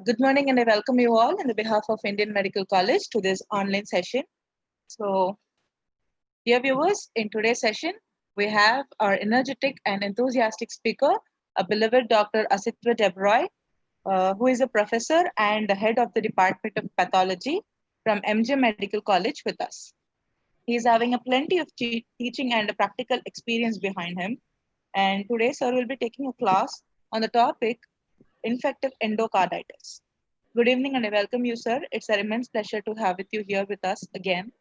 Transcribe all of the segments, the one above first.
Good morning, and I welcome you all on the behalf of Indian Medical College to this online session. So, dear viewers, in today's session, we have our energetic and enthusiastic speaker, a beloved Dr. Asitava, who is a professor and the head of the Department of Pathology from MJ Medical College with us. He is having a plenty of teaching and a practical experience behind him. And today, sir will be taking a class on the topic infective endocarditis. Good evening and I welcome you, sir. It's an immense pleasure to have with you here with us again.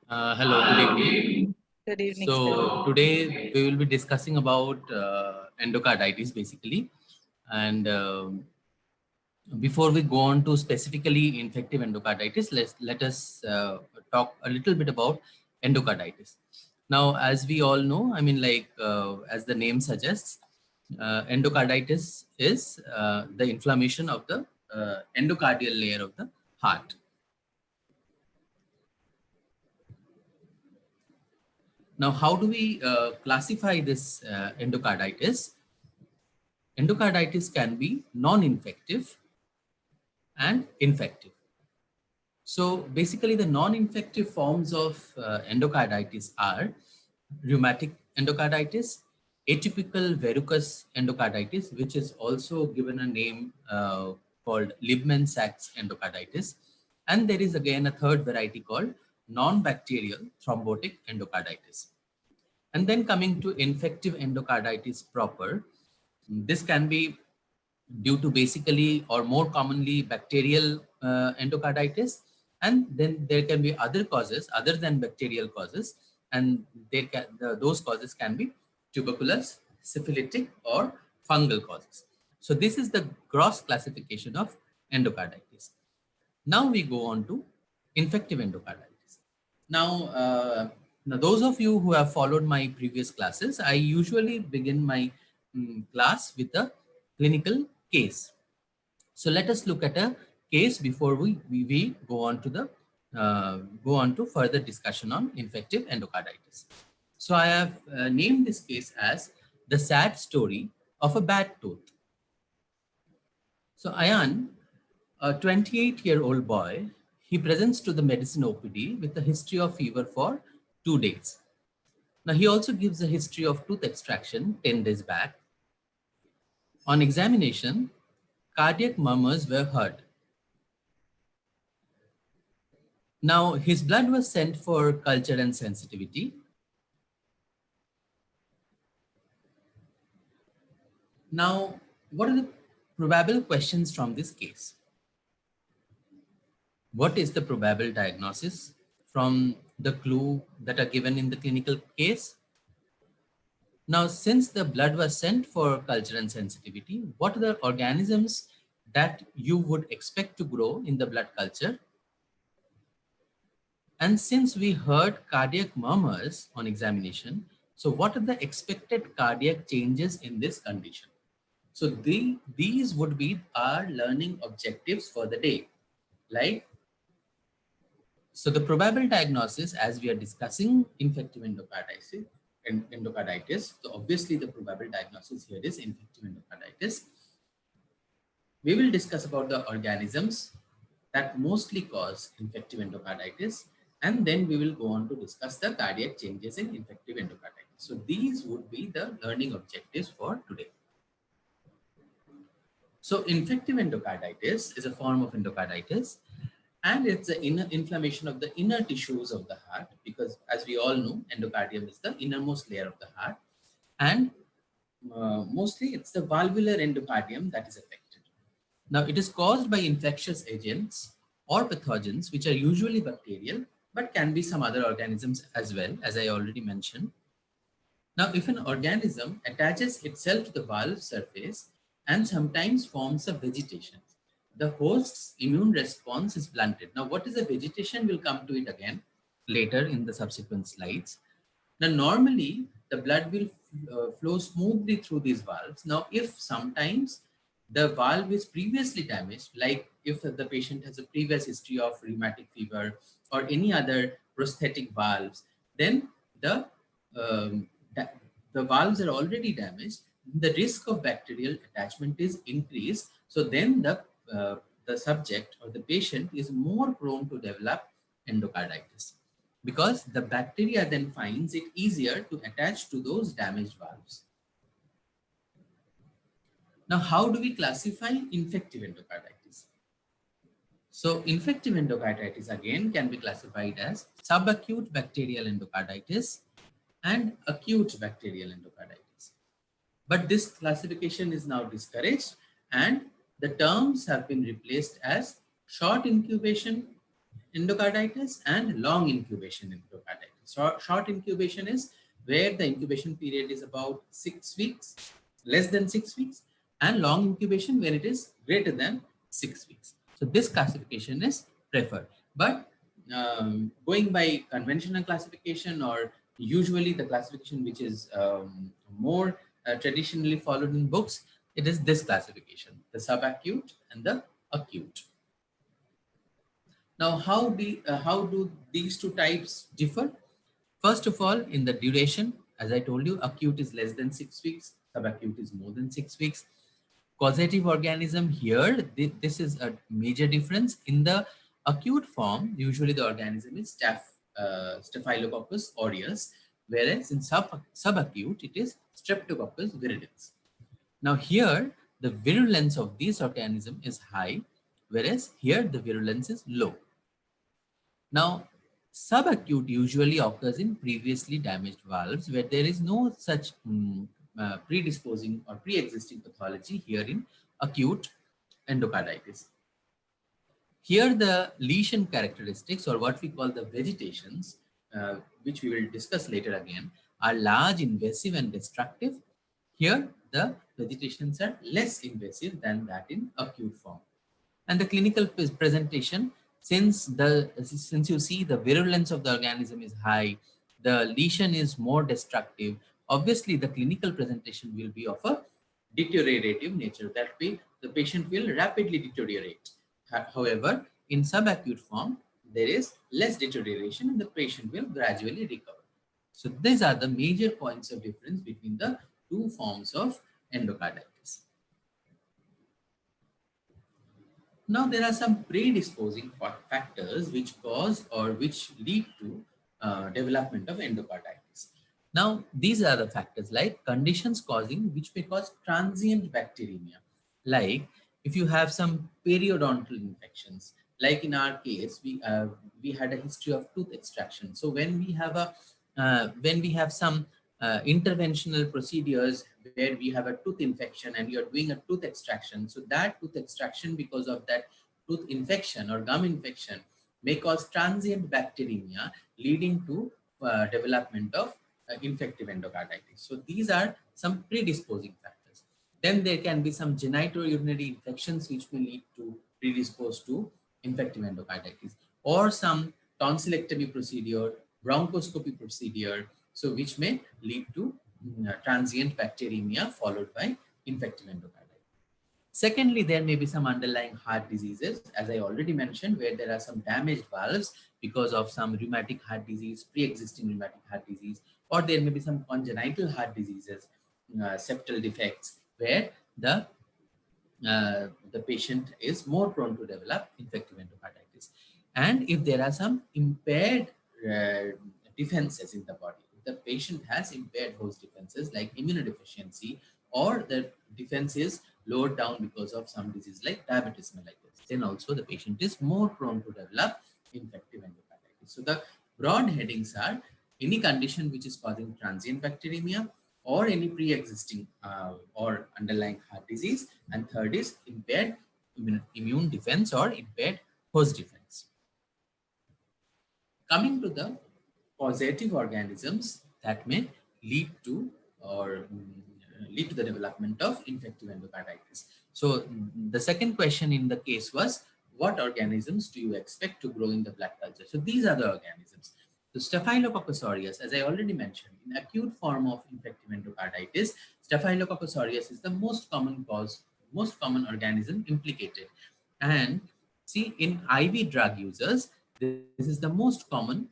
Hello, good evening. Good evening, So sir. today we will be discussing about endocarditis basically. And before we go on to specifically infective endocarditis, let us talk a little bit about endocarditis. Now, as we all know, I mean, as the name suggests, endocarditis is the inflammation of the endocardial layer of the heart. Now, how do we classify this endocarditis? Endocarditis can be non-infective and infective. So basically the non-infective forms of endocarditis are rheumatic endocarditis, atypical verrucous endocarditis, which is also given a name called Liebman-Sachs endocarditis. And there is again a third variety called non-bacterial thrombotic endocarditis. And then coming to infective endocarditis proper, this can be due to basically or more commonly bacterial endocarditis, and then there can be other causes other than bacterial causes, and those causes can be tuberculous, syphilitic, or fungal causes. So this is the gross classification of endocarditis. Now we go on to infective endocarditis. Now, those of you who have followed my previous classes, I usually begin my class with a clinical case. So let us look at a case before we go on to further discussion on infective endocarditis. So I have named this case as the sad story of a bad tooth. So Ayan, a 28-year-old boy, he presents to the medicine OPD with a history of fever for 2 days. Now he also gives a history of tooth extraction 10 days back. On examination, cardiac murmurs were heard. Now his blood was sent for culture and sensitivity. Now, what are the probable questions from this case? What is the probable diagnosis from the clue that are given in the clinical case? Now, since the blood was sent for culture and sensitivity, what are the organisms that you would expect to grow in the blood culture? And since we heard cardiac murmurs on examination, so what are the expected cardiac changes in this condition? So these would be our learning objectives for the day. So the probable diagnosis, as we are discussing infective endocarditis, so obviously the probable diagnosis here is infective endocarditis. We will discuss about the organisms that mostly cause infective endocarditis, and then we will go on to discuss the cardiac changes in infective endocarditis. So these would be the learning objectives for today. So infective endocarditis is a form of endocarditis, and it's the inner inflammation of the inner tissues of the heart, because as we all know, endocardium is the innermost layer of the heart, and mostly it's the valvular endocardium that is affected. Now it is caused by infectious agents or pathogens, which are usually bacterial, but can be some other organisms as well, as I already mentioned. Now, if an organism attaches itself to the valve surface and sometimes forms a vegetation, the host's immune response is blunted. Now, what is a vegetation? We'll come to it again later in the subsequent slides. Now, normally the blood will flow smoothly through these valves. Now, if sometimes the valve is previously damaged, like if the patient has a previous history of rheumatic fever or any other prosthetic valves, then the valves are already damaged, the risk of bacterial attachment is increased. So then the subject or the patient is more prone to develop endocarditis because the bacteria then finds it easier to attach to those damaged valves. Now, how do we classify infective endocarditis? So infective endocarditis again can be classified as subacute bacterial endocarditis and acute bacterial endocarditis. But this classification is now discouraged and the terms have been replaced as short incubation endocarditis and long incubation endocarditis. So short incubation is where the incubation period is about 6 weeks, less than 6 weeks, and long incubation when it is greater than 6 weeks. So this classification is preferred. But going by conventional classification or usually the classification which is more traditionally followed in books, it is this classification, the subacute and the acute. Now, how do these two types differ? First of all, in the duration, as I told you, acute is less than 6 weeks, subacute is more than 6 weeks. Causative organism here, this is a major difference. In the acute form, usually the organism is Staphylococcus aureus, whereas in subacute, it is Streptococcus viridans. Now here, the virulence of this organism is high, whereas here the virulence is low. Now, subacute usually occurs in previously damaged valves where there is no such predisposing or pre-existing pathology here in acute endocarditis. Here the lesion characteristics or what we call the vegetations, which we will discuss later again, are large, invasive and destructive. Here the vegetations are less invasive than that in acute form. And the clinical presentation, since you see the virulence of the organism is high, the lesion is more destructive, obviously the clinical presentation will be of a deteriorative nature. That way the patient will rapidly deteriorate. However, in subacute form, there is less deterioration and the patient will gradually recover. So these are the major points of difference between the two forms of endocarditis. Now, there are some predisposing factors which cause or which lead to development of endocarditis. Now, these are the factors like conditions causing which may cause transient bacteremia. Like if you have some periodontal infections, like in our case, we had a history of tooth extraction. So when we have some interventional procedures where we have a tooth infection and you're doing a tooth extraction. So that tooth extraction, because of that tooth infection or gum infection, may cause transient bacteremia leading to development of infective endocarditis. So these are some predisposing factors. Then there can be some genitourinary infections which may lead to predispose to infective endocarditis, or some tonsillectomy procedure, bronchoscopy procedure, so which may lead to transient bacteremia followed by infective endocarditis. Secondly, there may be some underlying heart diseases, as I already mentioned, where there are some damaged valves because of some rheumatic heart disease, pre-existing rheumatic heart disease, or there may be some congenital heart diseases, septal defects, where the patient is more prone to develop infective endocarditis. And if there are some impaired defenses in the body, if the patient has impaired host defenses like immunodeficiency, or the defense is lowered down because of some disease like diabetes mellitus, then also the patient is more prone to develop infective endocarditis. So the broad headings are any condition which is causing transient bacteremia, or any pre-existing or underlying heart disease, and third is impaired immune defense or impaired host defense. Coming to the causative organisms that may lead to or lead to the development of infective endocarditis. So the second question in the case was, what organisms do you expect to grow in the blood culture? So these are the organisms. The Staphylococcus aureus, as I already mentioned, in acute form of infective endocarditis, Staphylococcus aureus is the most common organism implicated. And see, in IV drug users, this is the most common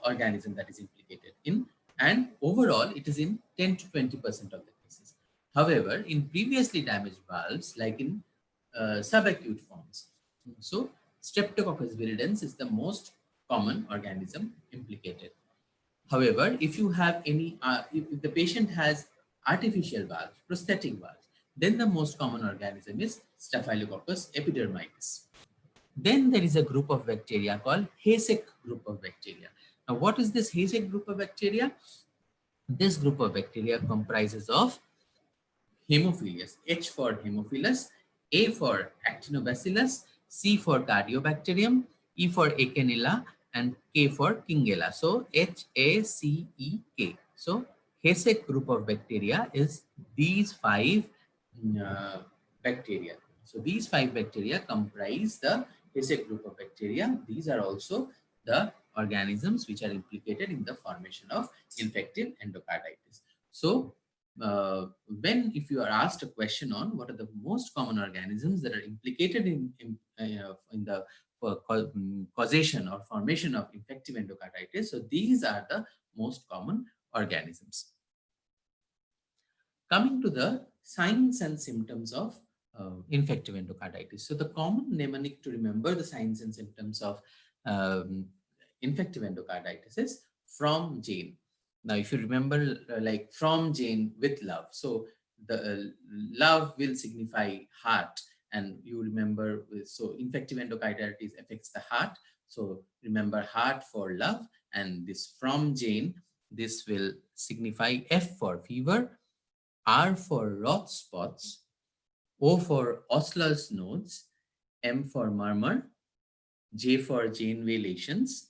organism that is implicated in, and overall, it is in 10 to 20% of the cases. However, in previously damaged valves, like in subacute forms, so Streptococcus viridans is the most common organism implicated. However, if you have any, if the patient has artificial valves, prosthetic valves, then the most common organism is Staphylococcus epidermidis. Then there is a group of bacteria called Hayseck group of bacteria. Now, what is this Hayseck group of bacteria? This group of bacteria comprises of Hemophilus, H for Hemophilus, A for Actinobacillus, C for Cardiobacterium, E for Echinella, and K for Kingella. So HACEK. So Hayseck group of bacteria is these five uh, bacteria. So these five bacteria comprise the Hayseck group of bacteria. These are also the organisms which are implicated in the formation of infective endocarditis. So when if you are asked a question on what are the most common organisms that are implicated in the causation or formation of infective endocarditis, so these are the most common organisms. Coming to the signs and symptoms of infective endocarditis. So the common mnemonic to remember the signs and symptoms of um, infective endocarditis is from Jane. Now, if you remember, like from Jane with love. So the love will signify heart, and you remember. So infective endocarditis affects the heart. So remember heart for love, and this from Jane. This will signify F for fever, R for Roth spots, O for Osler's nodes, M for murmur, J for Janeway lesions,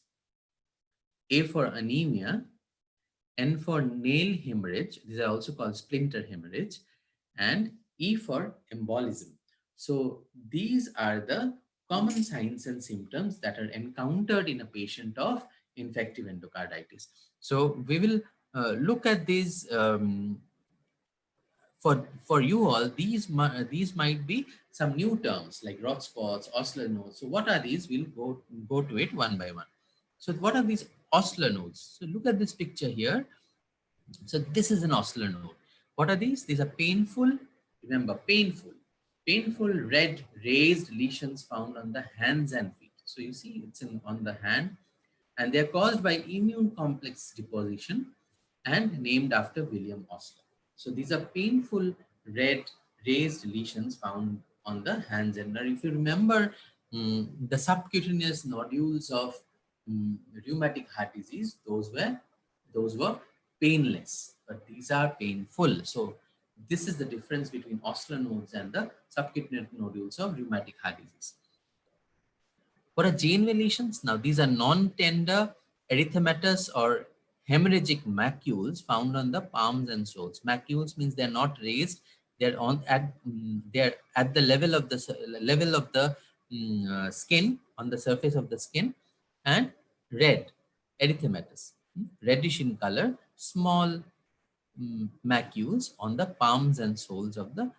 A for anemia, N for nail hemorrhage, these are also called splinter hemorrhage, and E for embolism. So these are the common signs and symptoms that are encountered in a patient of infective endocarditis. So we will look at these for you all. These might be some new terms like Roth spots, Osler nodes. So what are these? We'll go to it one by one. So what are these Osler nodes? So look at this picture here. So this is an Osler node. What are these? These are painful, remember painful red raised lesions found on the hands and feet. So you see it's on the hand, and they're caused by immune complex deposition and named after William Osler. So these are painful red raised lesions found on the hands. And if you remember the subcutaneous nodules of rheumatic heart disease, those were painless, but these are painful. So this is the difference between Osler nodes and the subcutaneous nodules of rheumatic heart disease. What are Janeway lesions? Now, these are non-tender erythematous or hemorrhagic macules found on the palms and soles. Macules means they're not raised; they're at the level of the skin, on the surface of the skin, and red erythematous, reddish in color, small macules on the palms and soles of the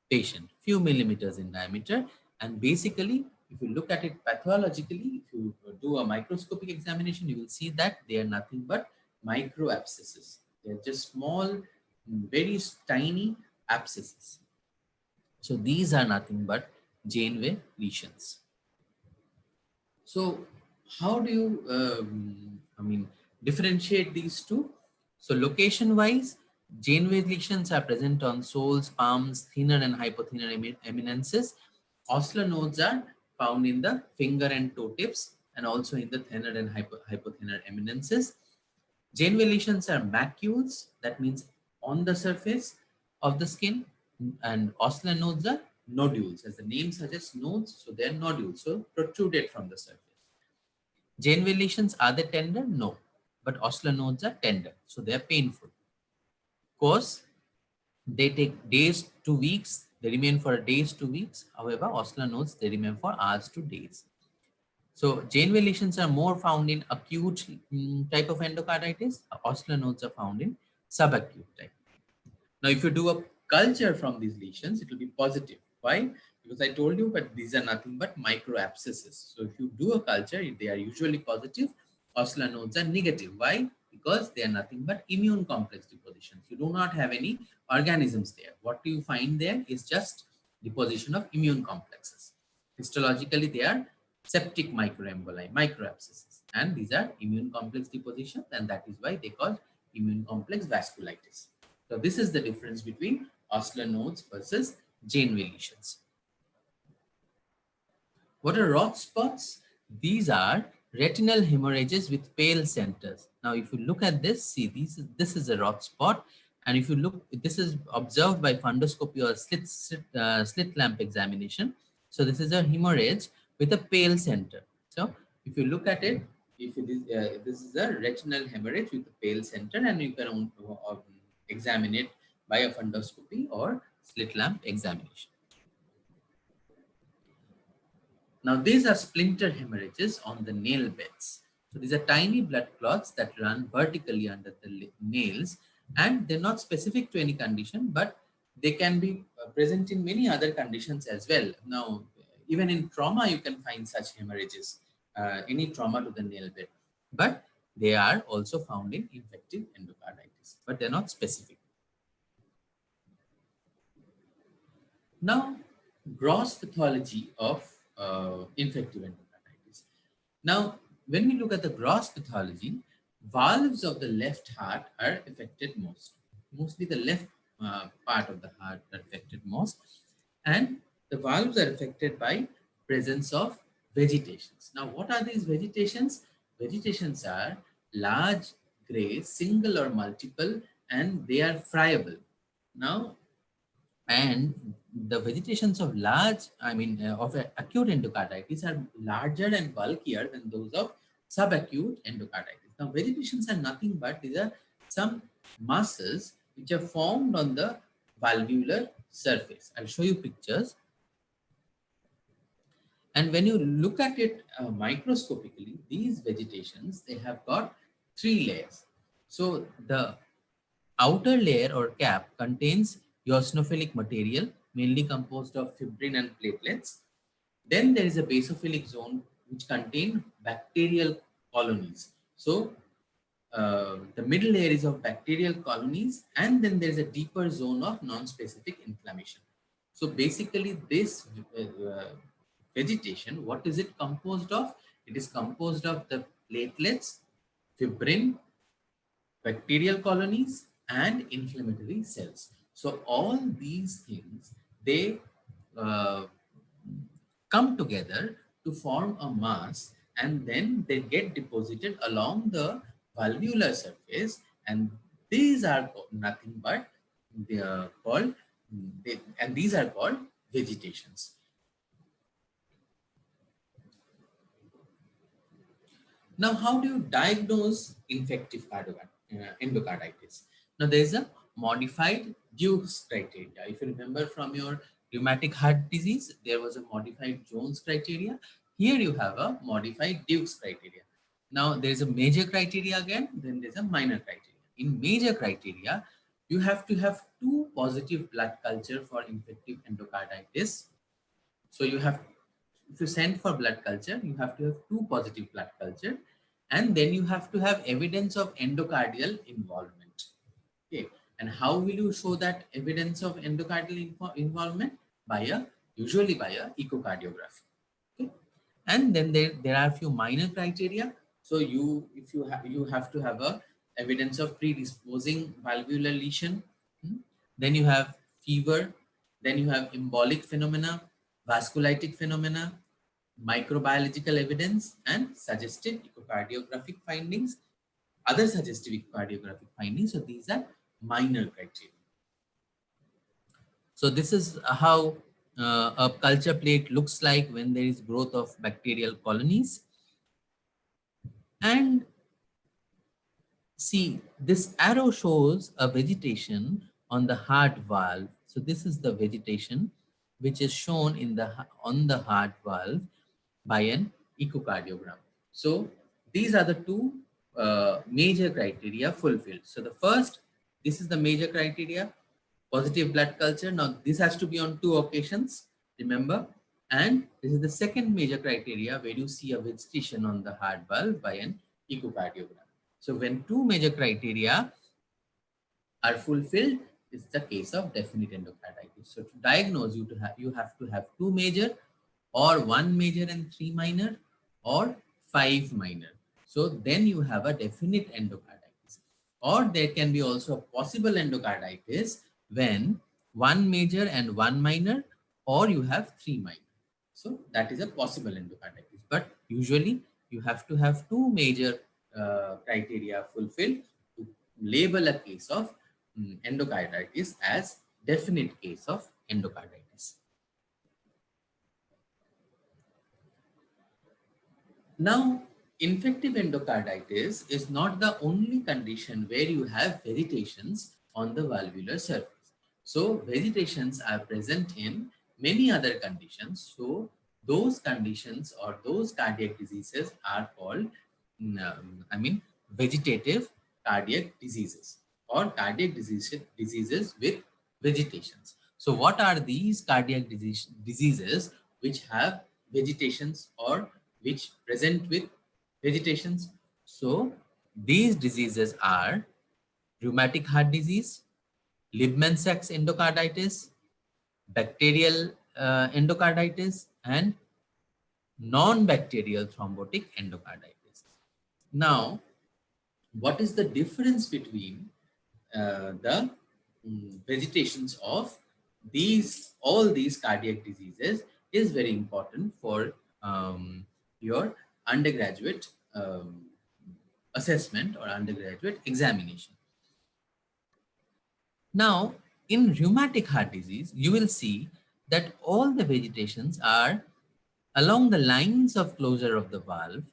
patient, few millimeters in diameter. And basically, if you look at it pathologically, if you do a microscopic examination, you will see that they are nothing but micro abscesses. They are just small, very tiny abscesses. So these are nothing but Janeway lesions. So how do you, differentiate these two? So location-wise, Janeway lesions are present on soles, palms, thinner and hypothinner eminences. Osler nodes are found in the finger and toe tips, and also in the thinner and hypothinner eminences. Janeway lesions are macules, that means on the surface of the skin, and Osler nodes are nodules. As the name suggests, nodes, so they are nodules, so protruded from the surface. Janeway lesions, are they tender? No, but Osler nodes are tender, so they are painful. Of course, they take days to weeks, they remain for days to weeks. However, Osler nodes, they remain for hours to days. So Janeway lesions are more found in acute type of endocarditis. Osler nodes are found in subacute type. Now, if you do a culture from these lesions, it will be positive. Why? Because I told you, but these are nothing but micro abscesses. So if you do a culture, they are usually positive. Osler nodes are negative. Why? because they are nothing but immune complex depositions. You do not have any organisms there. What you find there is just deposition of immune complexes. Histologically, they are septic microemboli, microabscesses, and these are immune complex depositions, and that is why they cause immune complex vasculitis. So this is the difference between Osler nodes versus Janeway lesions. What are Roth spots? These are retinal hemorrhages with pale centers. Now, if you look at this, see, this is a Roth spot. And if you look, this is observed by fundoscopy or slit lamp examination. So this is a hemorrhage with a pale center. So if you look at it, if it is, this is a retinal hemorrhage with a pale center, and you can examine it by a fundoscopy or slit lamp examination. Now, these are splinter hemorrhages on the nail beds. So these are tiny blood clots that run vertically under the nails, and they're not specific to any condition, but they can be present in many other conditions as well. Now, even in trauma, you can find such hemorrhages, any trauma to the nail bed, but they are also found in infective endocarditis, but they're not specific. Now, gross pathology of infective endocarditis. Now, when we look at the gross pathology, valves of the left heart are affected most. Mostly the left part of the heart are affected most. And the valves are affected by presence of vegetations. Now, what are these vegetations? Vegetations are large, gray, single or multiple, and they are friable. Now, and the vegetations of acute endocarditis are larger and bulkier than those of subacute endocarditis. Now, vegetations are nothing but these are some masses which are formed on the valvular surface. I'll show you pictures. And when you look at it microscopically, these vegetations, they have got 3 layers. So the outer layer or cap contains eosinophilic material, mainly composed of fibrin and platelets. Then there is a basophilic zone which contain bacterial colonies. So the middle layer is of bacterial colonies, and then there is a deeper zone of non-specific inflammation. So basically this vegetation, what is it composed of? It is composed of the platelets, fibrin, bacterial colonies, and inflammatory cells. So all these things, they uh, come together to form a mass, and then they get deposited along the valvular surface, and these are nothing but they are called and these are called vegetations. Now, how do you diagnose infective endocarditis? Now, there is a modified Duke's criteria. If you remember from your rheumatic heart disease, there was a modified Jones criteria. Here you have a modified Duke's criteria. Now, there is a major criteria again, then there's a minor criteria. In major criteria, you have to have 2 positive blood culture for infective endocarditis. So you have, if you send for blood culture, you have to have 2 positive blood culture, and then you have to have evidence of endocardial involvement. Okay, and how will you show that evidence of endocardial involvement? Usually by a echocardiography. Okay, and then there are a few minor criteria. So you have to have a evidence of predisposing valvular lesion. Then you have fever. Then you have embolic phenomena, vasculitic phenomena, microbiological evidence, and suggestive echocardiographic findings. Other suggestive echocardiographic findings. So these are minor criteria. So this is how a culture plate looks like when there is growth of bacterial colonies. And see, this arrow shows a vegetation on the heart valve. So this is the vegetation which is shown on the heart valve by an echocardiogram. So these are the 2 major criteria fulfilled. So the first, this is the major criteria, positive blood culture. Now this has to be on 2 occasions, remember. And this is the second major criteria where you see a vegetation on the heart valve by an echocardiogram. So when two major criteria are fulfilled, it's the case of definite endocarditis. So to diagnose, you have to have two major, or one major and three minor, or five minor. So then you have a definite endocarditis. Or there can be also a possible endocarditis when one major and one minor, or you have three minor. So that is a possible endocarditis. But usually you have to have two major criteria fulfilled to label a case of endocarditis as definite case of endocarditis. Now, infective endocarditis is not the only condition where you have vegetations on the valvular surface. So, vegetations are present in many other conditions. So, those conditions or those cardiac diseases are called, vegetative cardiac diseases, or cardiac diseases with vegetations. So, what are these cardiac diseases which have vegetations or which present with vegetations? So these diseases are rheumatic heart disease, Liebman-Sachs endocarditis, bacterial endocarditis, and non-bacterial thrombotic endocarditis. Now, what is the difference between the vegetations of all these cardiac diseases is very important for your undergraduate assessment or undergraduate examination. Now, in rheumatic heart disease, you will see that all the vegetations are along the lines of closure of the valve,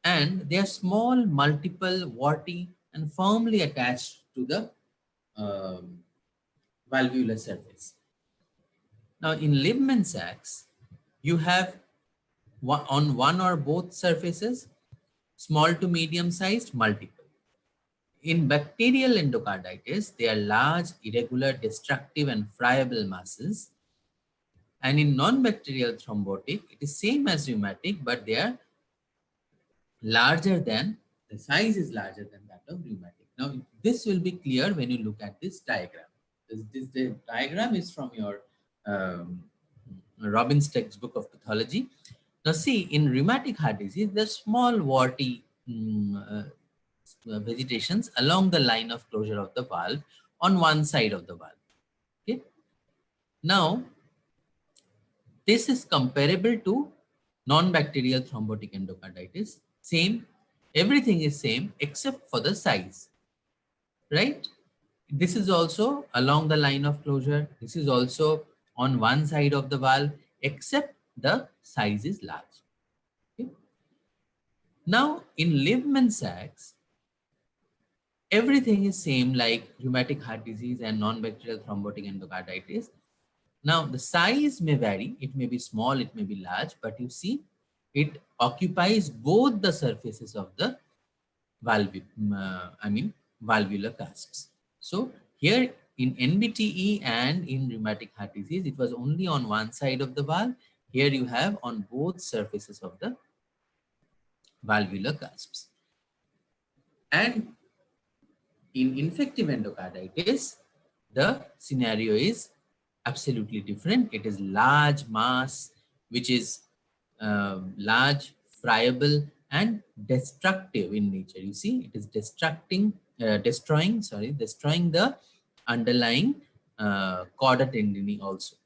and they are small, multiple, warty, and firmly attached to the um, valvular surface. Now, in Liebman-Sachs, you have on one or both surfaces, small to medium sized, multiple. In bacterial endocarditis, they are large, irregular, destructive, and friable masses. And in non-bacterial thrombotic, it is same as rheumatic, but they are larger than, the size is larger than that of rheumatic. Now, this will be clear when you look at this diagram. The diagram is from your Robbins textbook of pathology. Now, see, in rheumatic heart disease, the small warty vegetations along the line of closure of the valve on one side of the valve. Okay. Now, this is comparable to non-bacterial thrombotic endocarditis. Same, everything is same except for the size, right? This is also along the line of closure. This is also on one side of the valve, except the size is large. Okay? Now, in Liebman-Sachs, everything is same like rheumatic heart disease and non-bacterial thrombotic endocarditis. Now, the size may vary. It may be small, it may be large, but you see, it occupies both the surfaces of the valvular casks. So here in NBTE and in rheumatic heart disease, it was only on one side of the valve. Here you have on both surfaces of the valvular cusps. And in infective endocarditis, the scenario is absolutely different. It is large mass, which is large, friable, and destructive in nature. You see, it is destroying the underlying chorda tendini also.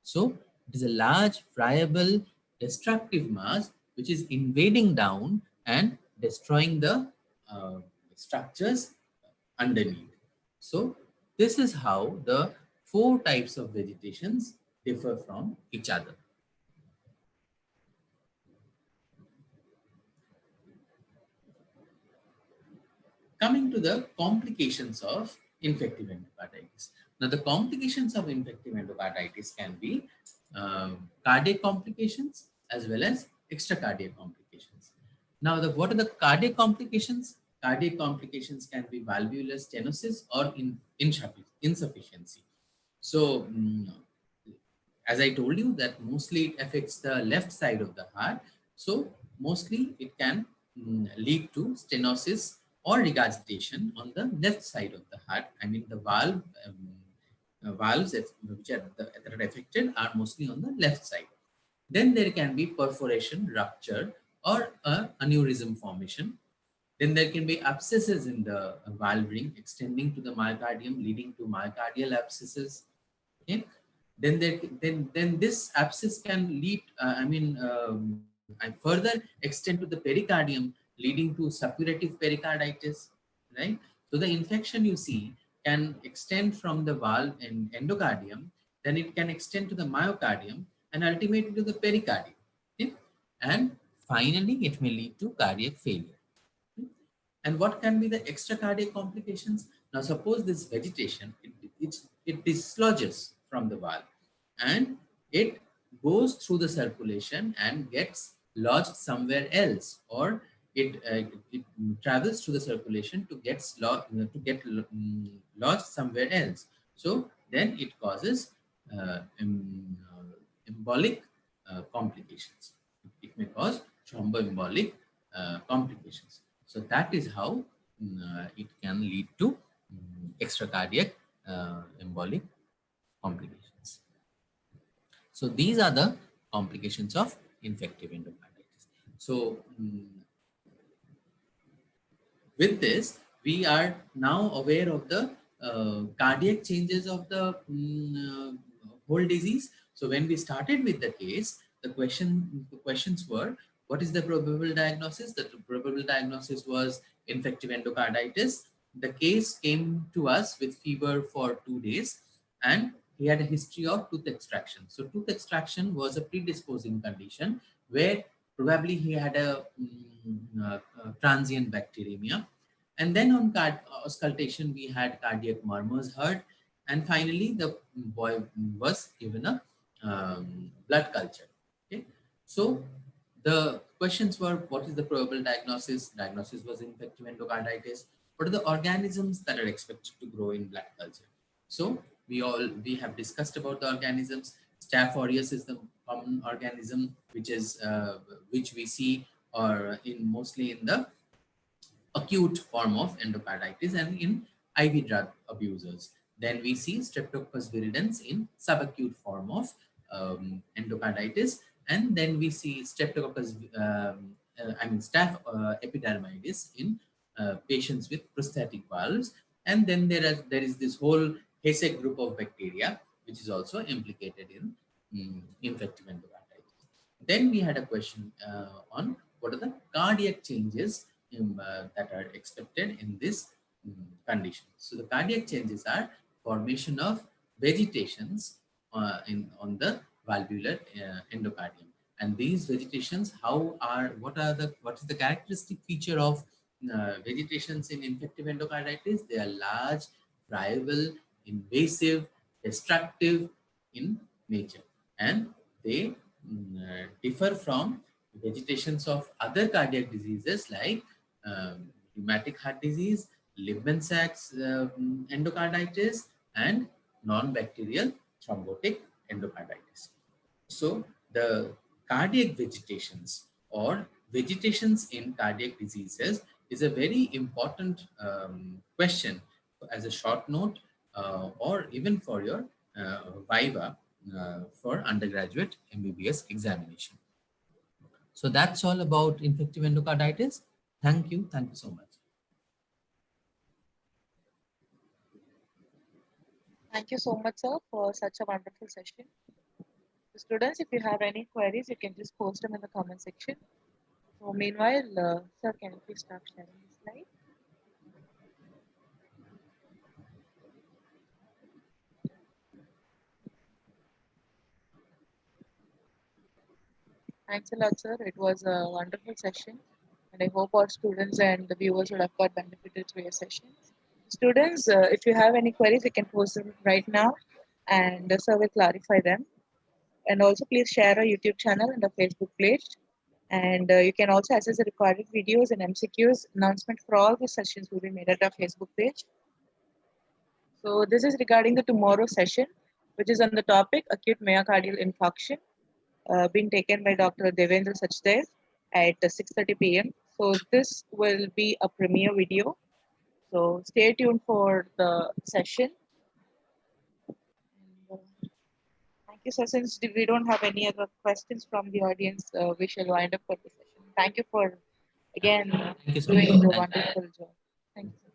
So it is a large, friable, destructive mass which is invading down and destroying the structures underneath. So this is how the four types of vegetations differ from each other. Coming to the complications of infective endocarditis. Now, the complications of infective endocarditis can be cardiac complications as well as extracardiac complications. Now, what are the cardiac complications? Cardiac complications can be valvular stenosis or insufficiency. So, as I told you, that mostly it affects the left side of the heart. So, mostly it can lead to stenosis or regurgitation on the left side of the heart. I mean, the valves which are that are affected are mostly on the left side. Then there can be perforation, rupture, or a aneurysm formation. Then there can be abscesses in the valve ring extending to the myocardium, leading to myocardial abscesses. Okay. Then this abscess can lead, and further extend to the pericardium, leading to suppurative pericarditis, right? So the infection you see can extend from the valve and endocardium, then it can extend to the myocardium and ultimately to the pericardium. Okay? And finally, it may lead to cardiac failure. And what can be the extracardiac complications? Now, suppose this vegetation, it dislodges from the valve and it goes through the circulation and gets lodged somewhere else, or it travels through the circulation to lodged somewhere else. So then it causes embolic complications. It may cause thromboembolic complications. So that is how it can lead to extracardiac embolic complications. So these are the complications of infective endocarditis. So with this, we are now aware of the cardiac changes of the whole disease. So when we started with the case, the questions were, what is the probable diagnosis? The probable diagnosis was infective endocarditis. The case came to us with fever for 2 days, and he had a history of tooth extraction. So tooth extraction was a predisposing condition where probably he had a transient bacteremia. And then on auscultation, we had cardiac murmurs heard. And finally, the boy was given a blood culture. Okay. So the questions were, what is the probable diagnosis? Diagnosis was infective endocarditis. What are the organisms that are expected to grow in blood culture? So we have discussed about the organisms. Staph aureus is the common organism which we see or in mostly in the acute form of endocarditis and in IV drug abusers. Then we see Streptococcus viridans in subacute form of endocarditis, and then we see Streptococcus, Staph epidermidis in patients with prosthetic valves, and then there is this whole HASEC group of bacteria which is also implicated in infective endocarditis. Then we had a question on what are the cardiac changes that are expected in this condition. So the cardiac changes are formation of vegetations on the valvular endocardium. And these vegetations, what is the characteristic feature of vegetations in infective endocarditis? They are large, friable, invasive, destructive in nature, and they differ from vegetations of other cardiac diseases like rheumatic heart disease, Liebman-Sachs endocarditis, and non-bacterial thrombotic endocarditis. So the cardiac vegetations or vegetations in cardiac diseases is a very important question as a short note or even for your viva for undergraduate MBBS examination. So that's all about infective endocarditis. Thank you. Thank you so much. Thank you so much, sir, for such a wonderful session. Students, if you have any queries, you can just post them in the comment section. So meanwhile, sir, can you please start sharing the slide? Thanks a lot, sir. It was a wonderful session, and I hope our students and the viewers would have got benefited through your sessions. Students, if you have any queries, you can post them right now, and the sir will clarify them. And also, please share our YouTube channel and our Facebook page. And you can also access the recorded videos and MCQs. Announcement for all the sessions will be made at our Facebook page. So this is regarding the tomorrow session, which is on the topic acute myocardial infarction, being taken by Dr. Devendra Sachdev at 6:30 p.m. So this will be a premiere video. So stay tuned for the session. And, thank you, sir. Since we don't have any other questions from the audience, we shall wind up for the session. Thank you for again Thank you so doing much. the Thank you. wonderful job. Thank you.